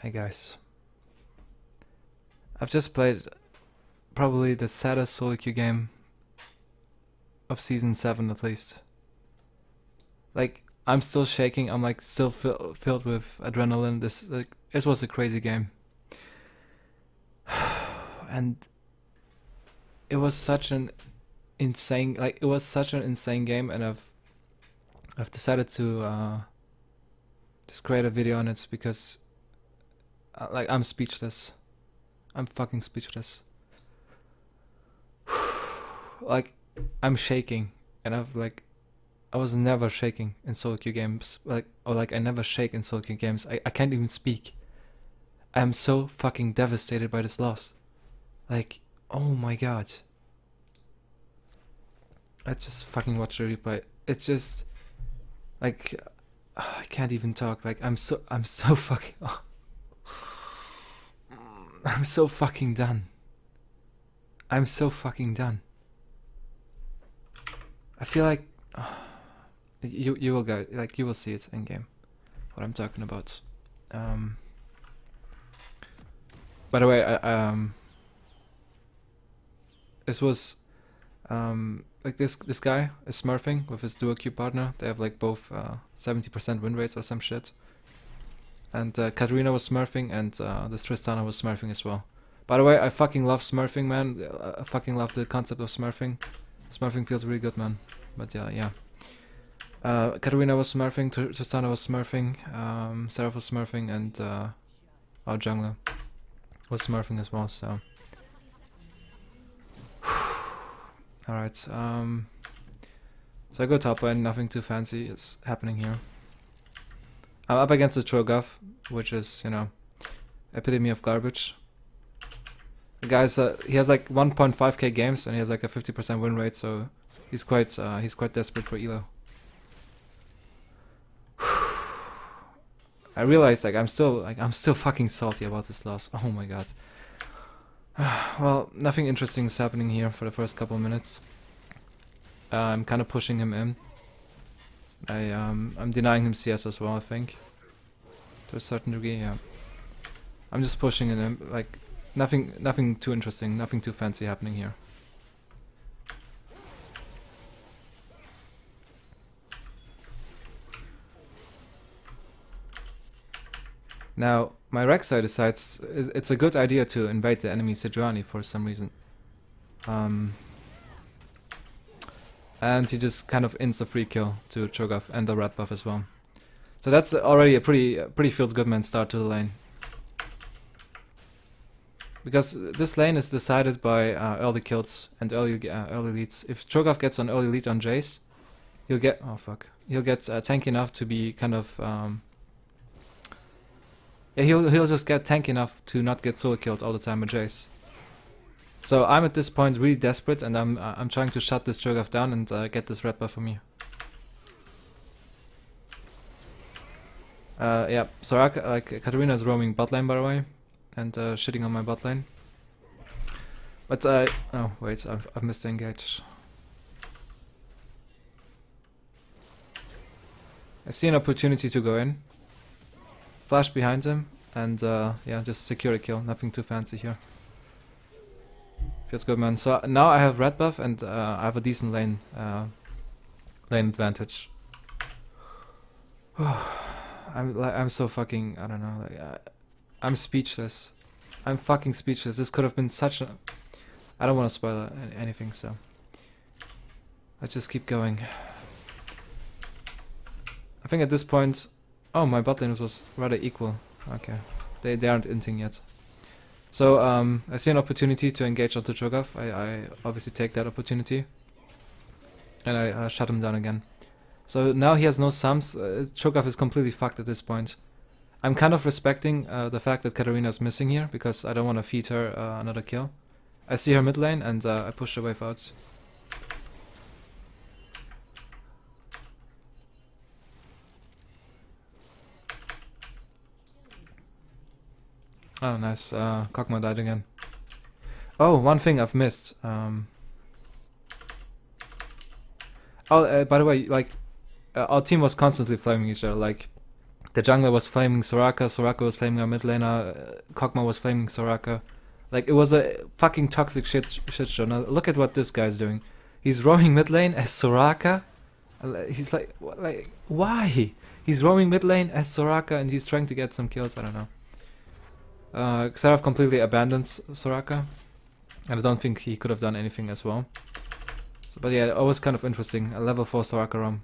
Hey guys, I've just played probably the saddest SoloQ game of season 7 at least. Like, I'm still shaking, I'm like still filled with adrenaline. This was a crazy game. And it was such an insane game, and I've decided to just create a video on it because like I'm speechless. I'm fucking speechless. Like, I'm shaking, and I was never shaking in SoloQ games. I never shake in SoloQ games. I can't even speak. I am so fucking devastated by this loss. Like, oh my god. I just fucking watched the replay. It's just like I can't even talk. Like, I'm so fucking I'm so fucking done. I'm so fucking done. I feel like you will go, like, you will see it in game what I'm talking about. By the way, this was like this guy is smurfing with his duo queue partner. They have like both 70% win rates or some shit. And Katarina was smurfing, and this Tristana was smurfing as well. By the way, I fucking love smurfing, man. I fucking love the concept of smurfing. Smurfing feels really good, man. But yeah. Katarina was smurfing, Tristana was smurfing, Seraph was smurfing, and our jungler was smurfing as well, so. Alright, so I go top lane, nothing too fancy is happening here. I'm up against the Cho'Gath, which is, you know, epitome of garbage. The guy's he has like 1.5k games and he has like a 50% win rate, so he's quite desperate for elo. I realized I'm still fucking salty about this loss. Oh my god. Well, nothing interesting is happening here for the first couple of minutes. I'm kind of pushing him in. I'm denying him CS as well, I think, to a certain degree. Yeah, I'm just pushing him. Like, nothing too interesting, nothing too fancy happening here. Now, my Rek'Sai decides it's a good idea to invade the enemy Sejuani for some reason. And he just kind of insta free kill to Cho'Gath and the red buff as well. So that's already a pretty feels good man start to the lane. Because this lane is decided by early kills and early leads. If Cho'Gath gets an early lead on Jace, he'll get tanky enough to be kind of yeah, he'll just get tanky enough to not get solo killed all the time with Jace. So I'm at this point really desperate, and I'm trying to shut this Cho'Gath down and get this red buff for me. Yeah, so Katarina is roaming bot lane, by the way, and shitting on my bot lane. But oh wait, I've missed the engage. I see an opportunity to go in, flash behind him, and yeah, just secure a kill. Nothing too fancy here. Feels good, man. So now I have red buff, and I have a decent lane advantage. I'm so fucking, I don't know, like, I'm speechless. I'm fucking speechless. This could have been such a... I don't want to spoil anything, so let's just keep going. I think at this point... Oh, my bot lane was rather equal. Okay, they aren't inting yet. So I see an opportunity to engage onto Cho'Gath. I obviously take that opportunity, and I shut him down again. So now he has no sums. Cho'Gath is completely fucked at this point. I'm kind of respecting the fact that Katarina is missing here, because I don't want to feed her another kill. I see her mid lane, and I push the wave out. Oh, nice. Kog'Maw died again. Oh, one thing I've missed. Oh, by the way, like, our team was constantly flaming each other. Like, The jungler was flaming Soraka, Soraka was flaming our mid laner, Kog'Maw was flaming Soraka. Like, it was a fucking toxic shit show. Now look at what this guy's doing. He's roaming mid lane as Soraka. He's like, why? He's roaming mid lane as Soraka and he's trying to get some kills, I don't know. Xerath completely abandons Soraka. And I don't think he could have done anything as well. So, but yeah, it was kind of interesting. A level 4 Soraka roam.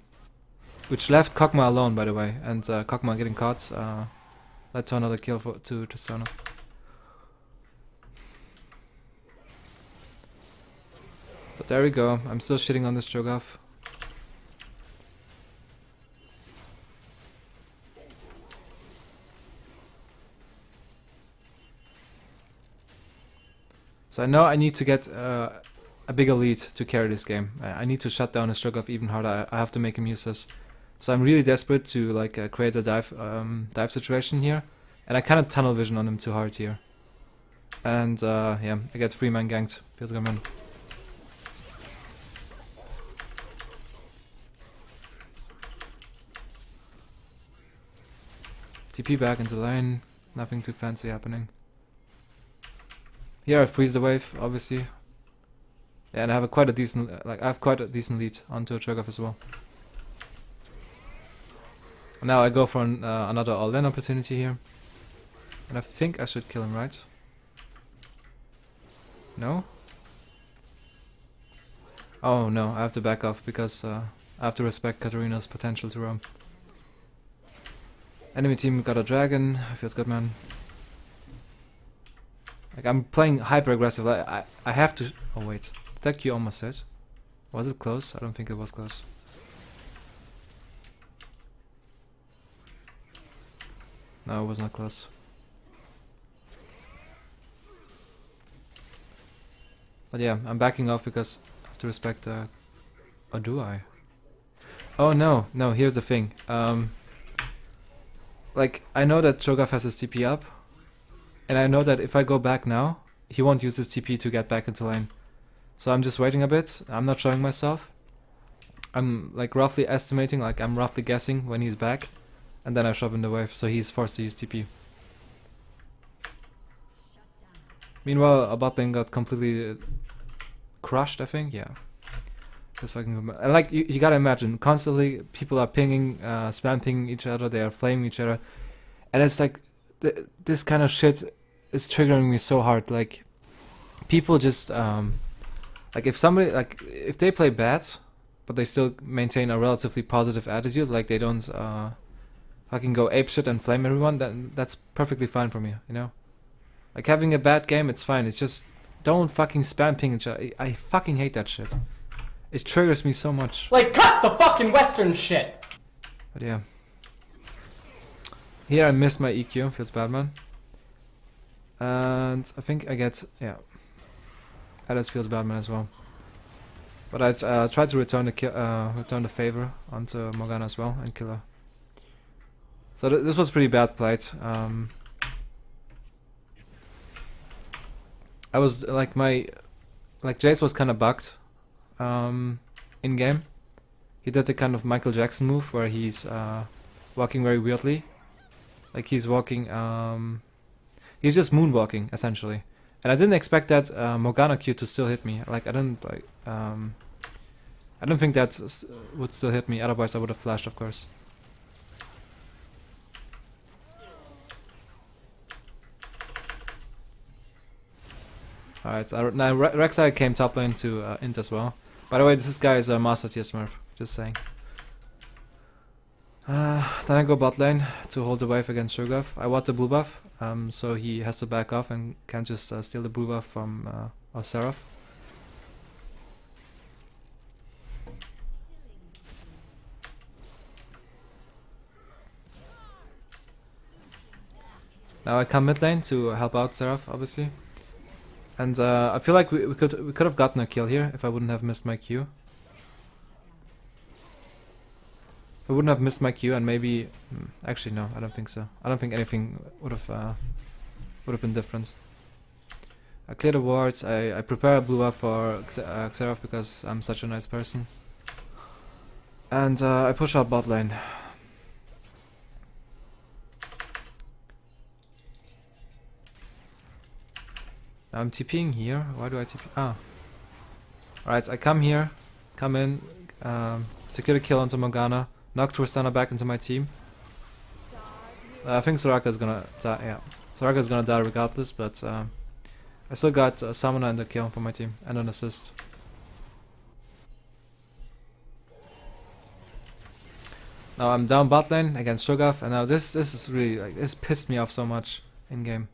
Which left Kog'Maw alone, by the way. And Kog'Maw getting caught led to another kill to Tristana. So there we go. I'm still shitting on this Cho'Gath. So I know I need to get a bigger lead to carry this game. I need to shut down his Cho'Gath even harder. I have to make him use this. So I'm really desperate to like create a dive situation here, and I kind of tunnel vision on him too hard here. And yeah, I get 3-man ganked. Feels good, man. TP back into lane. Nothing too fancy happening. Here I freeze the wave, obviously. Yeah, and I have quite a decent, I have quite a decent lead onto a Cho'Gath as well. Now I go for another all-in opportunity here. And I think I should kill him, right? No? Oh no, I have to back off because I have to respect Katarina's potential to roam. Enemy team got a dragon. Feels good, man. Like, I'm playing hyper aggressive. I have to. Oh wait, did that Q almost hit? Was it close? I don't think it was close. No, it was not close. But yeah, I'm backing off because I have to respect. Or do I? Oh no, no. Here's the thing. Like, I know that Cho'Gath has his TP up. And I know that if I go back now, he won't use his TP to get back into lane. So I'm just waiting a bit. I'm not showing myself. I'm like roughly estimating, like I'm roughly guessing when he's back. And then I shove in the wave, so he's forced to use TP. Meanwhile, a bot lane got completely crushed, I think. Yeah. Just fucking. And like, you gotta imagine, constantly people are pinging, spam pinging each other, they are flaming each other. And it's like, this kind of shit is triggering me so hard. Like, people just like, if somebody, like, if they play bad but they still maintain a relatively positive attitude, like they don't fucking go apeshit and flame everyone, then that's perfectly fine for me, you know? Like, having a bad game, it's fine. It's just, don't fucking spam ping each other. I fucking hate that shit. It triggers me so much. Like, cut the fucking Western shit! But yeah. Here I missed my EQ, feels bad, man. And I think I get, yeah. Saddest feels bad, man, as well. But I tried to return the favor onto Morgana as well and kill her. So this was pretty bad played. I was like Jace was kind of bugged in game. He did the kind of Michael Jackson move where he's walking very weirdly. Like he's walking, he's just moonwalking essentially. And I didn't expect that Morgana Q to still hit me. Like I don't think that would still hit me. Otherwise I would have flashed, of course. Alright, now Rek'Sai came top lane to int as well. By the way, this guy is a master tier smurf, just saying. Then I go bot lane to hold the wave against Cho'Gath. I want the blue buff, so he has to back off and can't just steal the blue buff from Seraph. Now I come mid lane to help out Seraph, obviously. And I feel like we could have gotten a kill here if I wouldn't have missed my Q. If I wouldn't have missed my Q and maybe actually no, I don't think so. I don't think anything would have been different. I clear the wards. I prepare a blue buff for Xerath because I'm such a nice person. And I push out bot lane. I'm TPing here. Why do I TP? Ah. Alright, so I come here, come in, secure the kill onto Morgana, knock Tristana back into my team. I think Soraka is gonna die, yeah. Soraka is gonna die regardless, but I still got a summoner and a kill for my team, and an assist. Now I'm down bot lane against Shogath, and now this is really, like, this pissed me off so much in game.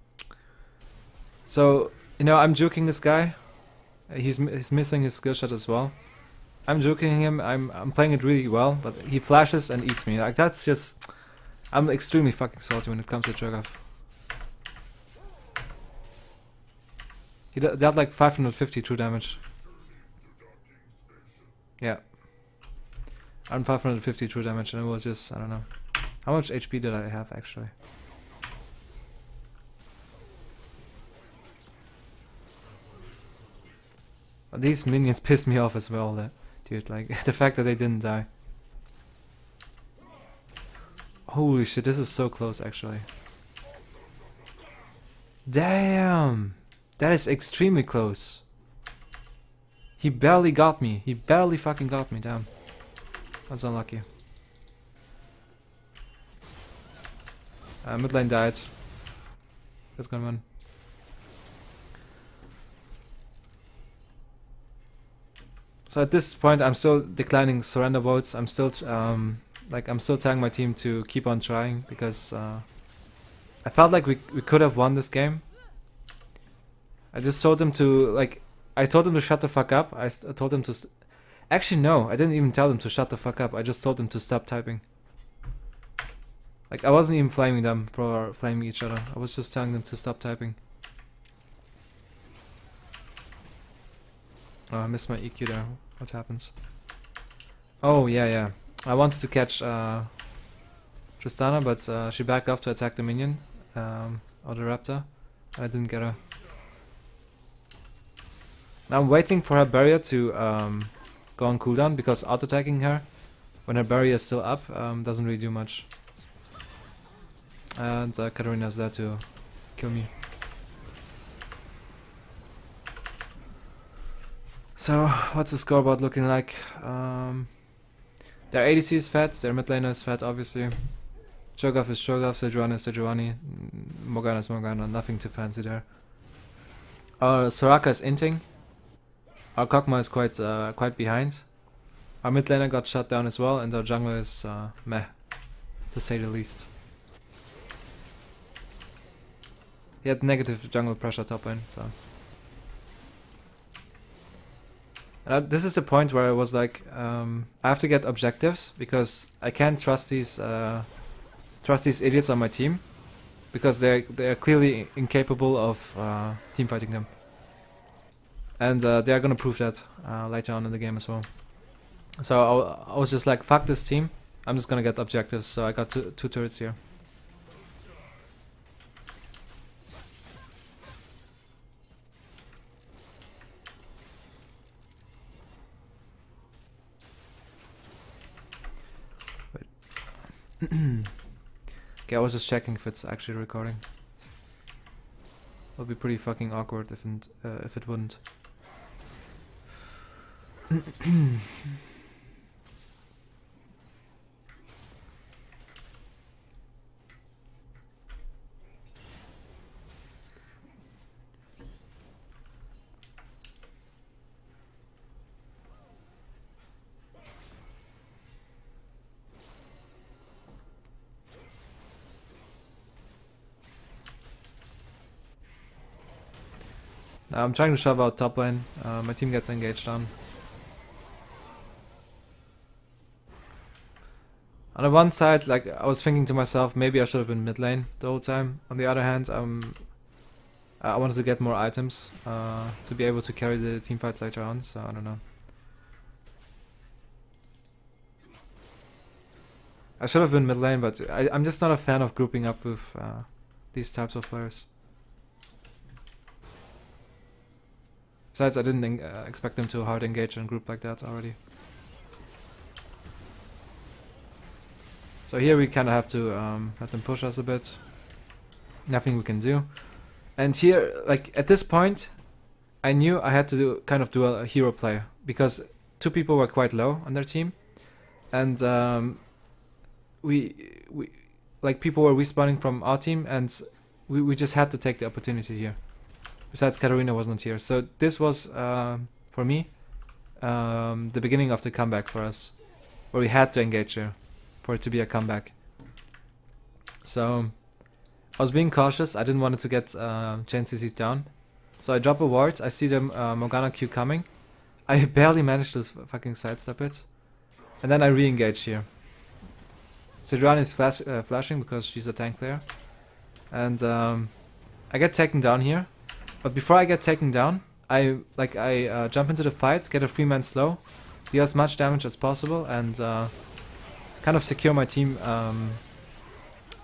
So, you know, I'm juking this guy. He's missing his skill shot as well. I'm juking him. I'm playing it really well, but he flashes and eats me. Like, that's just, I'm extremely fucking salty when it comes to Cho'Gath. He dealt like 550 true damage. Yeah. I'm 550 true damage, and it was just, I don't know. How much HP did I have actually? These minions piss me off as well, dude, like, the fact that they didn't die. Holy shit, this is so close actually. Damn! That is extremely close. He barely got me. He barely fucking got me, damn. That's unlucky. Mid lane died. That's gonna win. So at this point, I'm still declining surrender votes. I'm still, I'm still telling my team to keep on trying because I felt like we could have won this game. I just told them to, like, I told them to shut the fuck up. I told them to. Actually, no, I didn't even tell them to shut the fuck up. I just told them to stop typing. Like, I wasn't even flaming them for flaming each other. I was just telling them to stop typing. Oh, I missed my EQ there. What happens? Oh, yeah. I wanted to catch Tristana, but she backed off to attack the minion, or the raptor, and I didn't get her. Now I'm waiting for her barrier to go on cooldown, because auto-attacking her when her barrier is still up doesn't really do much. And Katarina's there to kill me. So, what's the scoreboard looking like? Their ADC is fat, their mid laner is fat, obviously. Cho'Gath is Cho'Gath, Sejuani is Sejuani, Morgana is Morgana, nothing too fancy there. Our Soraka is inting. Our Kog'Maw is quite behind. Our mid laner got shut down as well, and our jungler is meh, to say the least. He had negative jungle pressure top lane, so. And this is the point where I was like, I have to get objectives because I can't trust these idiots on my team because they're clearly incapable of team fighting them, and they are gonna prove that later on in the game as well. So I was just like, fuck this team, I'm just gonna get objectives. So I got two turrets here. Okay, I was just checking if it's actually recording. It would be pretty fucking awkward if it wouldn't. I'm trying to shove out top lane. My team gets engaged on. On the one side, like, I was thinking to myself, maybe I should have been mid lane the whole time. On the other hand, I wanted to get more items to be able to carry the team fights later on, so I don't know. I should have been mid lane, but I'm just not a fan of grouping up with these types of players. Besides, I didn't expect them to hard engage and group like that already. So here we kind of have to let them push us a bit. Nothing we can do. And here, like at this point, I knew I had to do a hero play because 2 people were quite low on their team, and we like people were respawning from our team, and we just had to take the opportunity here. Besides, Katarina was not here, so this was for me the beginning of the comeback for us, where we had to engage here for it to be a comeback. So I was being cautious. I didn't want it to get chain CC'd down. So I drop a ward. I see the Morgana Q coming. I barely managed to fucking sidestep it. And then I re-engage here. Sidran is flashing because she's a tank player. And I get taken down here. But before I get taken down, I jump into the fight, get a 3-man slow, deal as much damage as possible, and kind of secure my team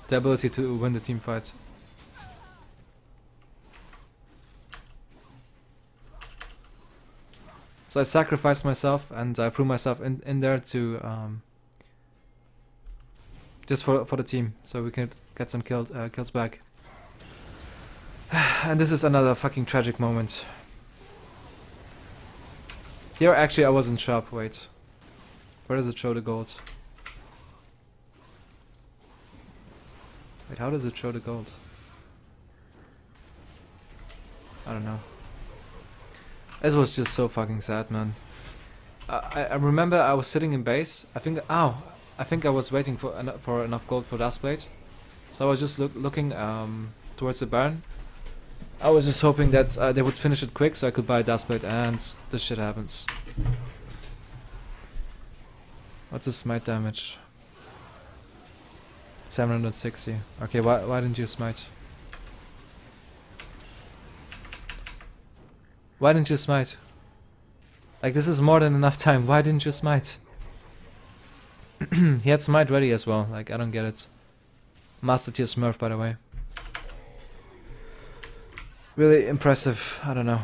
the ability to win the team fight. So I sacrificed myself and I threw myself in there to just for the team, so we can get some kills back. And this is another fucking tragic moment. Here actually I wasn't sharp. Wait, where does it show the gold? Wait, how does it show the gold? I don't know. This was just so fucking sad, man. I remember I was sitting in base. I think I was waiting for enough gold for Dustblade. So I was just looking towards the Baron. I was just hoping that they would finish it quick so I could buy Dustblade, and this shit happens. What's the smite damage? 760. Okay, why didn't you smite? Why didn't you smite? Like, this is more than enough time. Why didn't you smite? He had smite ready as well. Like, I don't get it. Master tier Smurf, by the way. Really impressive. I don't know.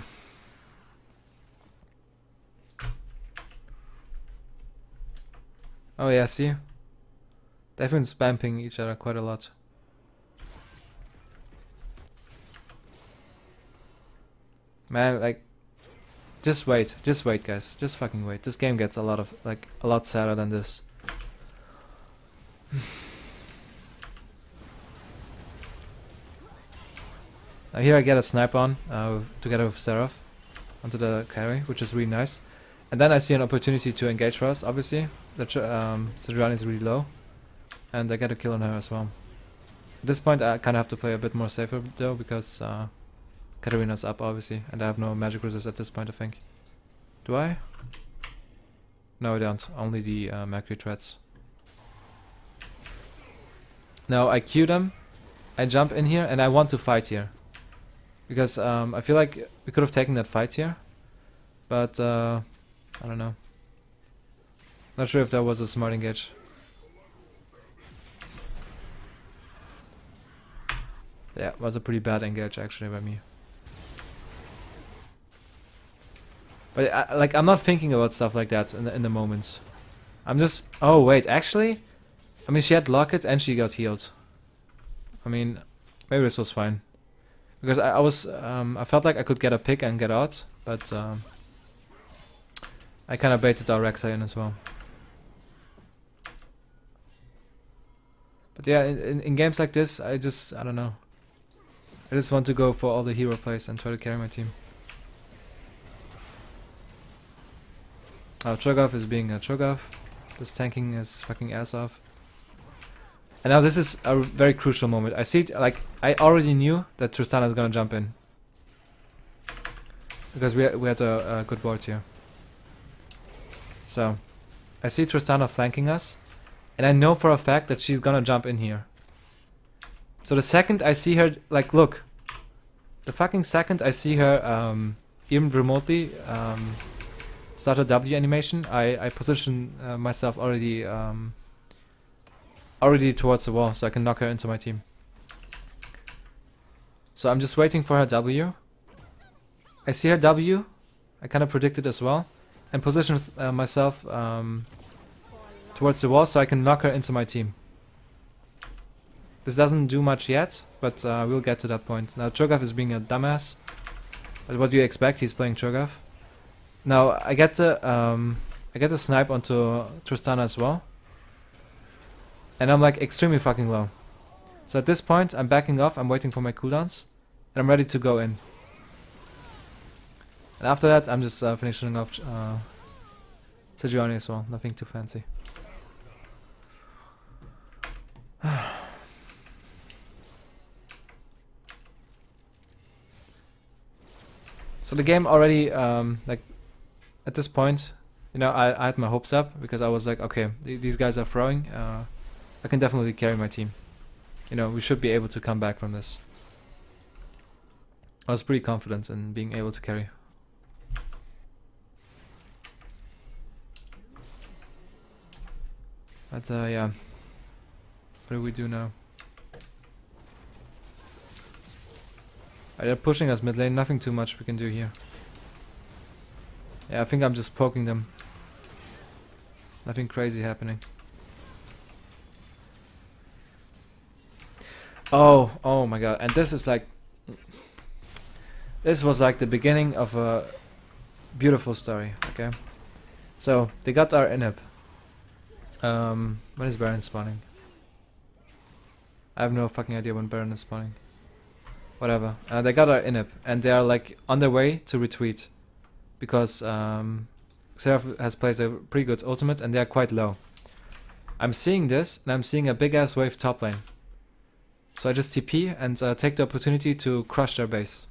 Oh yeah, see? They've been spamming each other quite a lot. Man, like, just wait, guys, just fucking wait. This game gets a lot sadder than this. Here I get a snipe on together with Seraph onto the carry, which is really nice. And then I see an opportunity to engage for us. Obviously, the Sidran is really low, and I get a kill on her as well. At this point, I kind of have to play a bit more safer though, because Katarina's up, obviously, and I have no magic resist at this point, I think. Do I? No, I don't. Only the Mercury threats. Now I Q them, I jump in here, and I want to fight here. Because I feel like we could have taken that fight here. But, I don't know. Not sure if that was a smart engage. Yeah, it was a pretty bad engage actually by me. But I'm not thinking about stuff like that in the moments. I'm just... Oh wait, actually? I mean, she had Locket and she got healed. I mean, maybe this was fine. Because I felt like I could get a pick and get out, but I kind of baited our Rexa in as well. But yeah, in games like this, I don't know. I just want to go for all the hero plays and try to carry my team. Oh, Cho'Gath is being a Cho'Gath. Just tanking his fucking ass off. And now this is a very crucial moment. I see, like, I already knew that Tristana is gonna jump in. Because we had a good board here. So, I see Tristana flanking us. And I know for a fact that she's gonna jump in here. So the second I see her, like, look. The fucking second I see her, even remotely, start a W animation, I position myself already towards the wall so I can knock her into my team. So I'm just waiting for her W. I see her W, I kind of predicted as well, and position myself towards the wall so I can knock her into my team. This doesn't do much yet, but we'll get to that point. Now Cho'Gath is being a dumbass. But what do you expect? He's playing Cho'Gath. Now I get the snipe onto Tristana as well. And I'm like extremely fucking low. So at this point I'm backing off, I'm waiting for my cooldowns. And I'm ready to go in. And after that I'm just finishing off Sejuani as well. Nothing too fancy. So the game already, like, at this point, you know, I had my hopes up because I was like, okay, these guys are throwing. I can definitely carry my team. You know, we should be able to come back from this. I was pretty confident in being able to carry. But yeah, what do we do now? They're pushing us mid lane, nothing too much we can do here. Yeah, I think I'm just poking them. Nothing crazy happening. Oh my god, and this is like... This was like the beginning of a beautiful story, okay? So, they got our inhib. When is Baron spawning? I have no fucking idea when Baron is spawning. Whatever. They got our inhib, and they are like on their way to retreat. Because Xerath has placed a pretty good ultimate, and they are quite low. I'm seeing this, and I'm seeing a big ass wave top lane. So I just TP and take the opportunity to crush their base.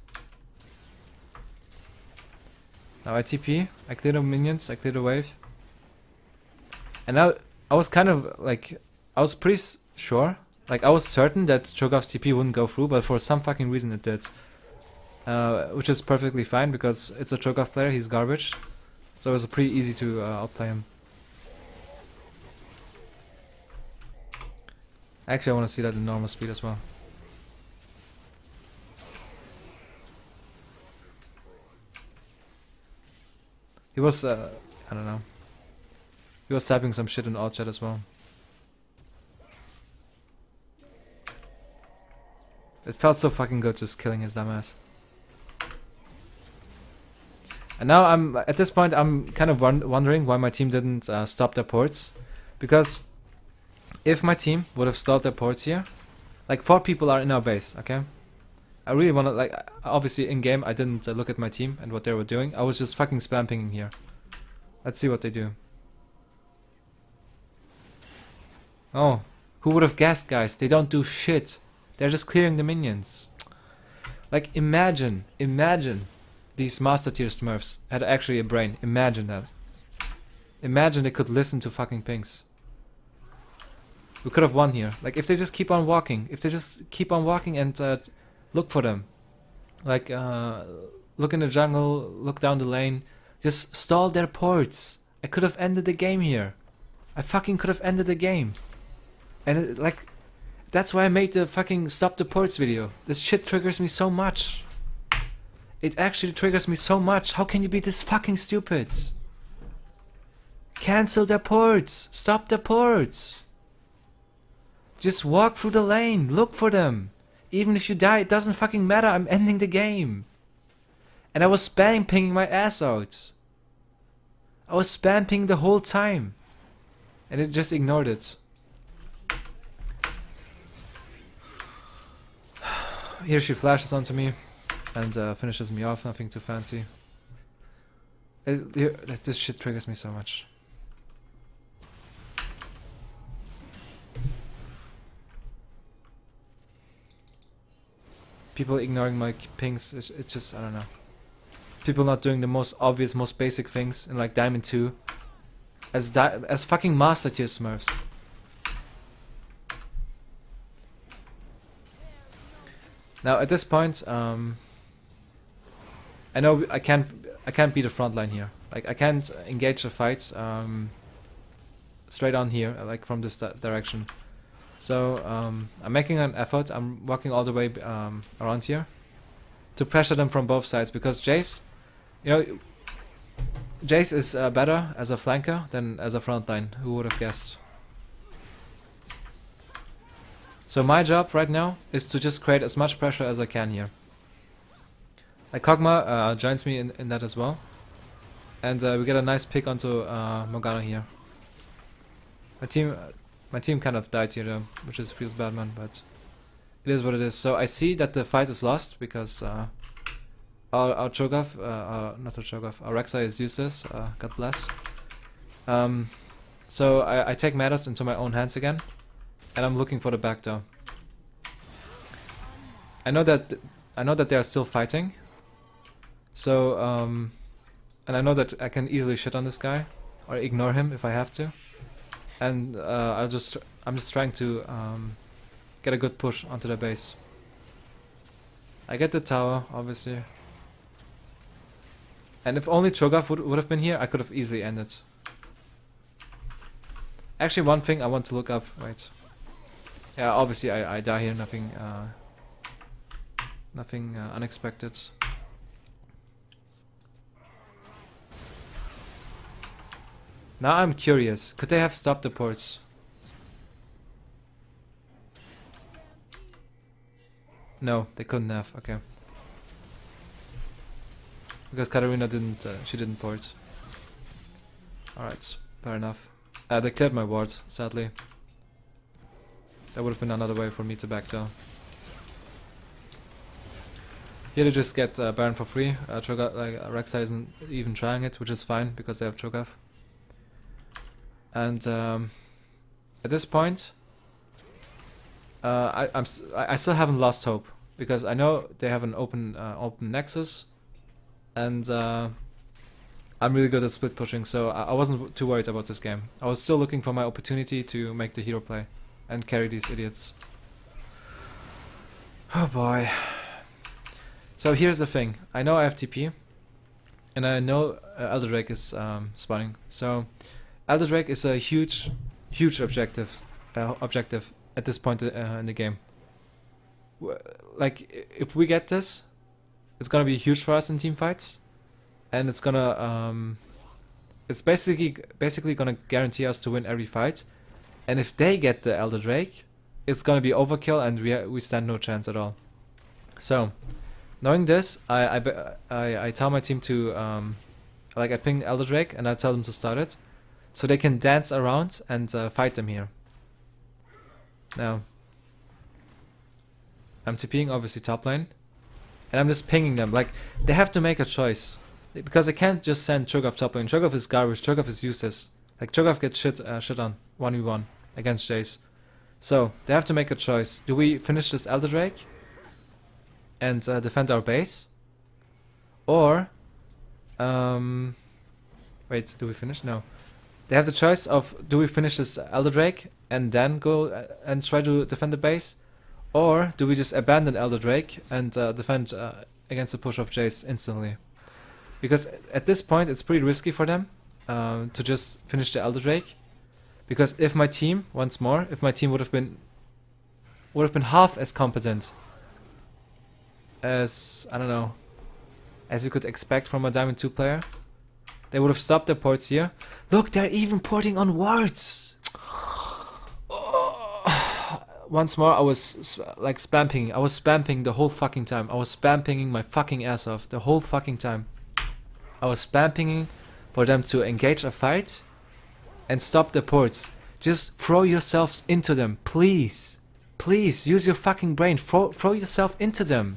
Now I TP, I clear the minions, I clear the wave. And now I was kind of like, I was pretty sure, like I was certain that Cho'Gath's TP wouldn't go through, but for some fucking reason it did. Which is perfectly fine because it's a Cho'Gath player, he's garbage. So it was pretty easy to outplay him. Actually I want to see that in normal speed as well. He was, I don't know. He was typing some shit in all chat as well. It felt so fucking good just killing his dumbass. And now I'm, at this point, I'm kind of wondering why my team didn't stop their ports. Because if my team would have stopped their ports here, like 4 people are in our base, okay? I really want to, like, obviously in game I didn't look at my team and what they were doing. I was just fucking spam pinging here. Let's see what they do. Oh, who would have guessed, guys? They don't do shit. They're just clearing the minions. Like, imagine these master tier smurfs had actually a brain. Imagine that. Imagine they could listen to fucking pings. We could have won here. Like, if they just keep on walking. If they just keep on walking and look for them. Like, look in the jungle, look down the lane. Just stall their ports. I could have ended the game here. I fucking could have ended the game. And it, like, that's why I made the fucking stop the ports video. This shit triggers me so much. It actually triggers me so much. How can you be this fucking stupid? Cancel their ports. Stop the ports. Just walk through the lane. Look for them. Even if you die, it doesn't fucking matter. I'm ending the game. And I was spam pinging my ass out. I was spam pinging the whole time. And it just ignored it. Here she flashes onto me and finishes me off, nothing too fancy. This shit triggers me so much. People ignoring my pings, it's just, I don't know. People not doing the most obvious, most basic things in like Diamond 2 as fucking master tier smurfs. Now at this point, I know I can't be the front line here. Like I can't engage the fight straight on here, like from this direction. So I'm making an effort. I'm walking all the way around here to pressure them from both sides because Jace, you know, Jace is better as a flanker than as a front line. Who would have guessed? So my job right now is to just create as much pressure as I can here. Like Kog'Maw joins me in that as well. And we get a nice pick onto Morgana here. My team kind of died here though, which is Feelsfuckingbadman, but it is what it is. So I see that the fight is lost because our Cho'Gath, not our Cho'Gath, our Rek'Sai is useless, God bless. So I take matters into my own hands again, and I'm looking for the backdoor. I know that they are still fighting. So and I know that I can easily shit on this guy or ignore him if I have to. And I'm just trying to get a good push onto the base. I get the tower, obviously. And if only Cho'Gath would have been here, I could have easily ended. Actually, one thing I want to look up. Wait. Yeah, obviously I die here. Nothing unexpected. Now I'm curious. Could they have stopped the ports? No, they couldn't have. Okay. Because Katarina didn't. She didn't port. All right, fair enough. They cleared my ward, sadly. That would have been another way for me to back down. Here they just get Baron for free. Cho'Gath, like Rek'Sai isn't even trying it, which is fine because they have Cho'Gath. And at this point, I still haven't lost hope because I know they have an open nexus, and I'm really good at split pushing, so I wasn't too worried about this game. I was still looking for my opportunity to make the hero play and carry these idiots. Oh boy. So here's the thing. I know I have TP, and I know Elder Drake is spawning. So Elder Drake is a huge objective at this point in the game. Like, if we get this, it's gonna be huge for us in team fights, and it's gonna it's basically gonna guarantee us to win every fight. And if they get the Elder Drake, it's gonna be overkill, and we stand no chance at all. So, knowing this, I tell my team to like I ping Elder Drake and I tell them to start it, so they can dance around and fight them here. Now, I'm TPing obviously top lane, and I'm just pinging them. Like, they have to make a choice, because I can't just send Cho'Gath top lane. Cho'Gath is garbage. Cho'Gath is useless. Like, Cho'Gath gets shit on 1v1 against Jace. So they have to make a choice. Do we finish this Elder Drake and defend our base, or wait, do we finish? No. They have the choice of, do we finish this Elder Drake and then go and try to defend the base, or do we just abandon Elder Drake and defend against the push of Jace instantly? Because at this point it's pretty risky for them to just finish the Elder Drake, because if my team, once more, if my team would have been half as competent as, I don't know, as you could expect from a Diamond 2 player, they would have stopped their ports here. Look, they're even porting on wards. Once more, I was like spamming. I was spamming the whole fucking time. I was spamming my fucking ass off the whole fucking time. I was spamming for them to engage a fight and stop the ports. Just throw yourselves into them, please. Please, use your fucking brain. Throw yourself into them.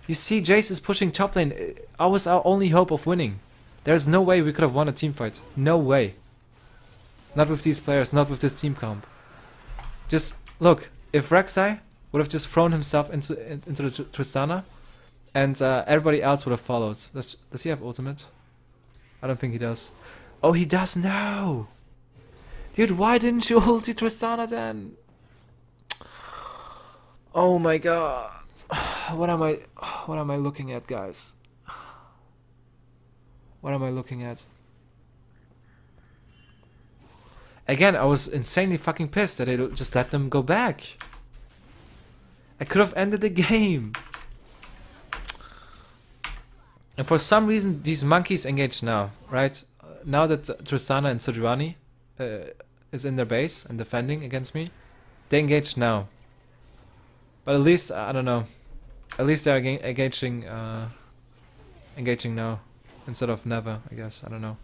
You see, Jace is pushing top lane. I was our only hope of winning. There's no way we could have won a team fight. No way. Not with these players, not with this team comp. Just look, if Rek'Sai would have just thrown himself into the Tristana, and everybody else would have followed. Does he have ultimate? I don't think he does. Oh, he does now. Dude, why didn't you ulti Tristana then? Oh my god. What am I looking at, guys? What am I looking at? Again, I was insanely fucking pissed that I just let them go back. I could have ended the game. And for some reason, these monkeys engage now, right? Now that Tristana and Sejuani is in their base and defending against me, they engage now. But at least I don't know. At least they're engaging now instead of never. I guess I don't know.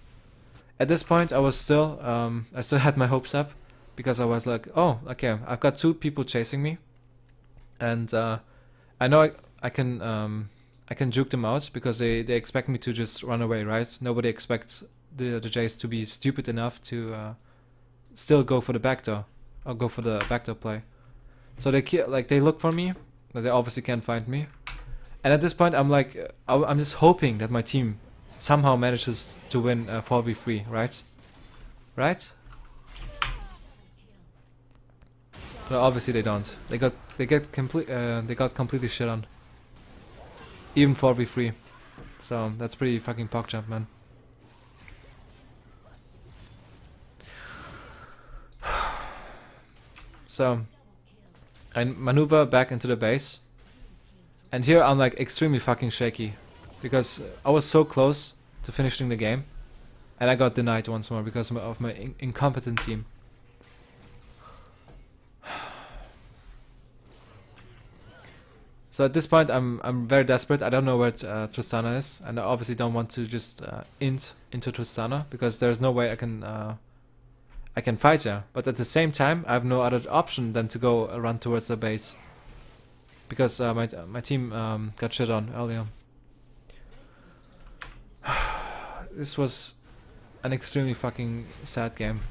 At this point, I still had my hopes up because I was like, oh, okay, I've got 2 people chasing me, and I know I can juke them out because they expect me to just run away, right? Nobody expects the Jays to be stupid enough to still go for the backdoor or go for the backdoor play. So they look for me, but they obviously can't find me. And at this point, I'm like, I'm just hoping that my team somehow manages to win 4v3, right? Right? But obviously they don't. They got completely shit on. Even 4v3. So that's pretty fucking PogChamp, man. So I maneuver back into the base. And here I'm like extremely fucking shaky. Because I was so close to finishing the game. And I got denied once more because of my incompetent team. So at this point I'm very desperate. I don't know where Tristana is. And I obviously don't want to just int into Tristana. Because there's no way I can fight her. But at the same time I have no other option than to go run towards the base. Because my team got shit on earlier. This was an extremely fucking sad game,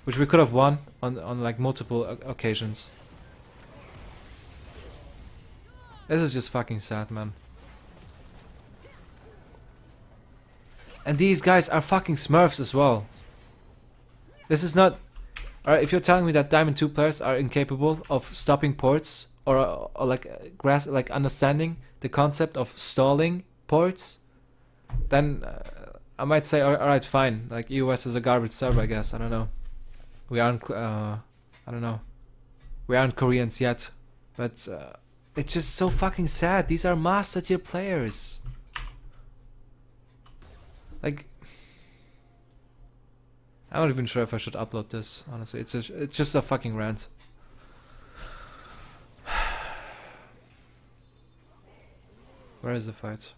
which we could have won on like multiple occasions. This is just fucking sad, man. And these guys are fucking smurfs as well. This is not... Alright, if you're telling me that Diamond 2 players are incapable of stopping ports or like understanding the concept of stalling ports, then I might say, alright, fine. Like, EOS is a garbage server, I guess. I don't know. We aren't, I don't know. We aren't Koreans yet. But it's just so fucking sad. These are master tier players. Like, I'm not even sure if I should upload this, honestly. It's just a fucking rant. Where is the fight?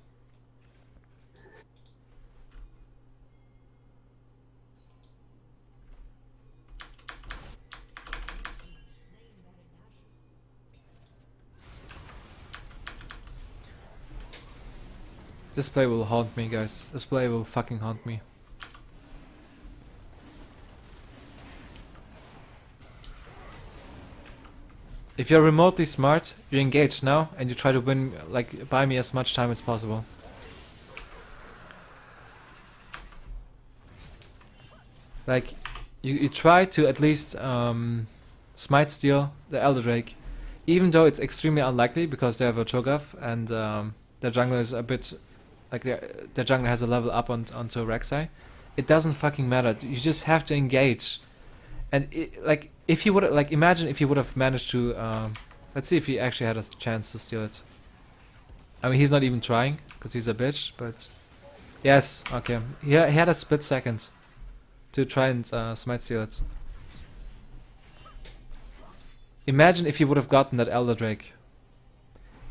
This play will haunt me, guys. This play will fucking haunt me. If you're remotely smart, you engage now and you try to win, like, buy me as much time as possible. Like, you try to at least smite steal the Elder Drake, even though it's extremely unlikely because they have a Cho'Gath and their jungler is a bit, like their jungler has a level up onto Rek'Sai. It doesn't fucking matter. You just have to engage. And like, if he would, like, imagine if he would have managed to, let's see if he actually had a chance to steal it. I mean, he's not even trying, because he's a bitch, but... Yes, okay. He had a split second to try and smite steal it. Imagine if he would have gotten that Elder Drake.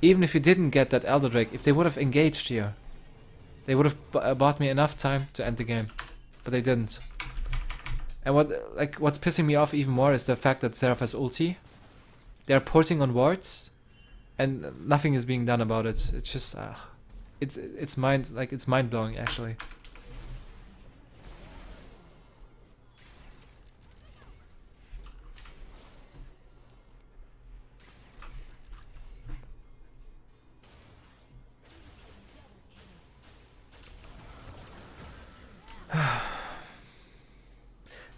Even if he didn't get that Elder Drake, if they would have engaged here, they would have bought me enough time to end the game. But they didn't. And what's pissing me off even more is the fact that Seraph has ulti. They're porting on wards, and nothing is being done about it. It's just, it's mind blowing actually.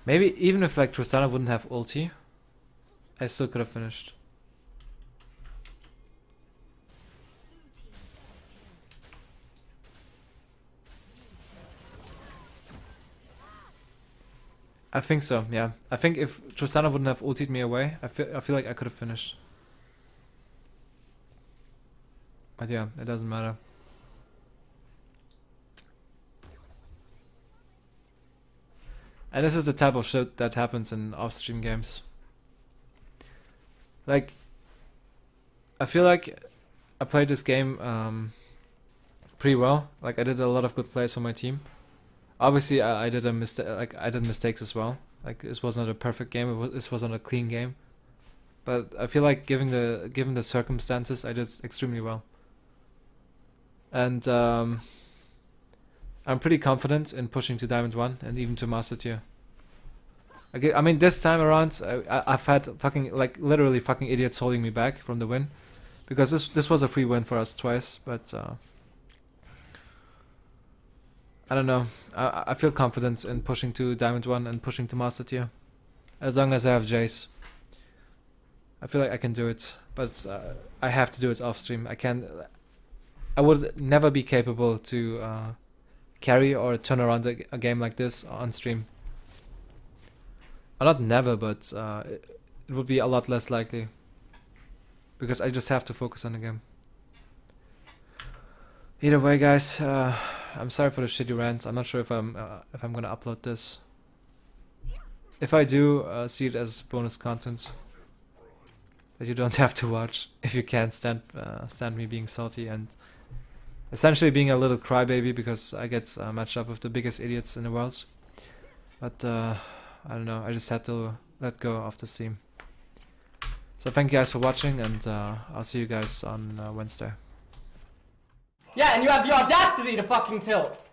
Maybe even if like Tristana wouldn't have ulti, I still could have finished. I think so, yeah. I think if Tristana wouldn't have ultied me away, I feel like I could have finished. But yeah, it doesn't matter. And this is the type of shit that happens in off-stream games. Like, I feel like I played this game pretty well. Like I did a lot of good plays for my team. Obviously, I did a mistake. Like I did mistakes as well. Like this was not a perfect game. This wasn't a clean game. But I feel like given the circumstances, I did extremely well. And I'm pretty confident in pushing to Diamond 1 and even to Master Tier. I mean, this time around, I've had fucking, like, literally fucking idiots holding me back from the win. Because this was a free win for us twice, but I don't know. I feel confident in pushing to Diamond 1 and pushing to Master Tier. As long as I have Jace. I feel like I can do it, but I have to do it off stream. I would never be capable to carry or turn around a game like this on stream. Not never, but it would be a lot less likely. Because I just have to focus on the game. Either way, guys, I'm sorry for the shitty rant. I'm not sure if I'm gonna upload this. If I do, see it as bonus content that you don't have to watch if you can't stand me being salty and essentially being a little crybaby because I get matched up with the biggest idiots in the world. But I don't know. I just had to let go of the theme. So thank you guys for watching, and I'll see you guys on Wednesday. Yeah, and you have the audacity to fucking tilt.